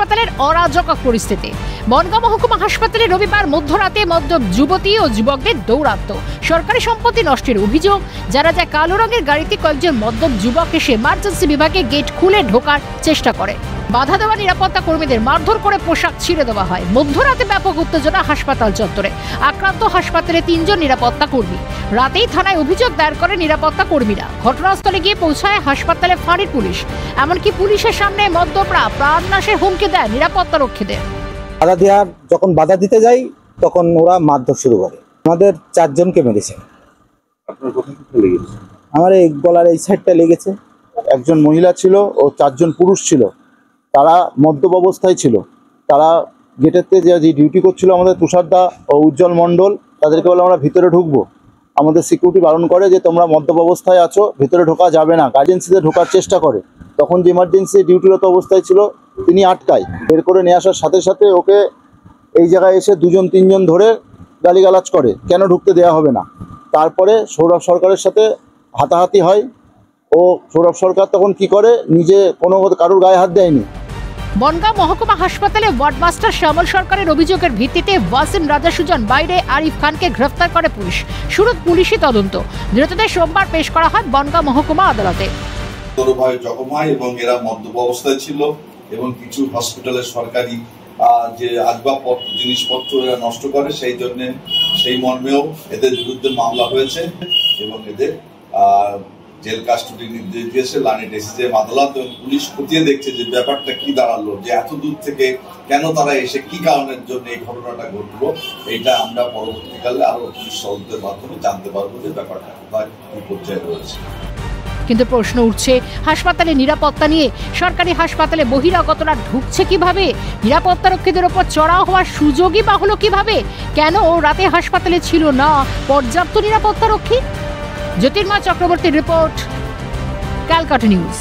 হাসপাতালের অরাজক পরিস্থিতি। বনগাঁ মহকুমা হাসপাতালে রবিবার মধ্যরাতে মদ্যপ যুবতী ও যুবকদের দৌরাত্ম্য, সরকারি সম্পত্তি নষ্টের অভিযোগ। যারা যায় কালো রঙের গাড়িতে কয়েকজন মদ্যপ যুবক এসে এমার্জেন্সি বিভাগে গেট খুলে ঢোকার চেষ্টা করে। বাধা দেওয়া নিরাপত্তা কর্মীদের মারধর করে পোশাক ছিঁড়ে দেওয়া হয়। মধ্যরাতে ব্যাপক উত্তেজনা হাসপাতাল চত্বরে। আক্রান্ত হাসপাতালে 3 জন নিরাপত্তা কর্মী। রাতেই থানায় অভিযোগ দায়ের করে নিরাপত্তা কর্মীরা। ঘটনাস্থলে গিয়ে পৌঁছায় হাসপাতালে ফাঁড়ির পুলিশ। এমনকি পুলিশের সামনে মদ্যপরা প্রাণনাশের হুমকি দেয় নিরাপত্তা রক্ষীদের। যখন বাধা দিতে যাই তখন ওরা মারধর শুরু করে। আমাদের 4 জনকে মেরেছে। আমার এই গলার এই সাইডটা লেগেছে। একজন মহিলা ছিল ও 4 জন পুরুষ ছিল। তারা মদ্যপ অবস্থায় ছিল। তারা গেটেতে যে ডিউটি করছিল আমাদের তুষারদা ও উজ্জ্বল মণ্ডল, তাদেরকে বলে আমরা ভিতরে ঢুকবো। আমাদের সিকিউরিটি বারণ করে যে তোমরা মদ্যপ অবস্থায় আছো, ভিতরে ঢোকা যাবে না। গার্জেন্সিতে ঢোকার চেষ্টা করে। তখন যে ইমার্জেন্সি ডিউটিরত অবস্থায় ছিল তিনি আটকায়। বের করে নিয়ে আসার সাথে সাথে ওকে এই জায়গায় এসে 2-3 জন ধরে গালিগালাজ করে, কেন ঢুকতে দেওয়া হবে না। তারপরে সৌরভ সরকারের সাথে হাতাহাতি হয়। ও সৌরভ সরকার তখন কি করে, নিজে কোনো কারোর গায়ে হাত দেয়নি। বনগাঁ মহকুমা হাসপাতালে ওয়ার্ড মাস্টার শ্যামল সরকারের অভিযোগের ভিত্তিতে ওয়াসিম রাজা সুজন বাইরে আরিফ খানকে গ্রেফতার করে পুলিশ। শুরু পুলিশি তদন্ত। ধৃতদের সোমবার পেশ করা হয় বনগাঁ মহকুমা আদালতে। এবং এরা মদ্যপ অবস্থায় ছিল এবং কিছু হসপিটালের সরকারি যে আসবাবপত্র জিনিসপত্র এরা নষ্ট করে, সেই মর্মেও এদের বিরুদ্ধে মামলা হয়েছে এবং এদের জেল কাস্টডি নির্দেশ দিয়েছে লানেট এসিজেএম আদালত। এবং পুলিশ খতিয়ে দেখছে যে ব্যাপারটা কি দাঁড়ালো, যে এত দূর থেকে কেন তারা এসে কি কারণের জন্য এই ঘটনাটা ঘটলো। এইটা আমরা পরবর্তীকালে আরো পুলিশ তদন্তের মাধ্যমে জানতে পারবো যে ব্যাপারটা কোথায় কি পর্যায়ে রয়েছে। কিন্তু প্রশ্ন উঠছে হাসপাতালে নিরাপত্তা নিয়ে। সরকারি হাসপাতালে বহিরাগতরা ঢুকছে কিভাবে? নিরাপত্তা রক্ষীদের ওপর চড়াও হওয়ার সুযোগই বা হলো কিভাবে? কেন রাতে হাসপাতালে ছিল না পর্যাপ্ত নিরাপত্তা রক্ষী? জ্যোতির্ময় চক্রবর্তীর রিপোর্ট, ক্যালকাটা নিউজ।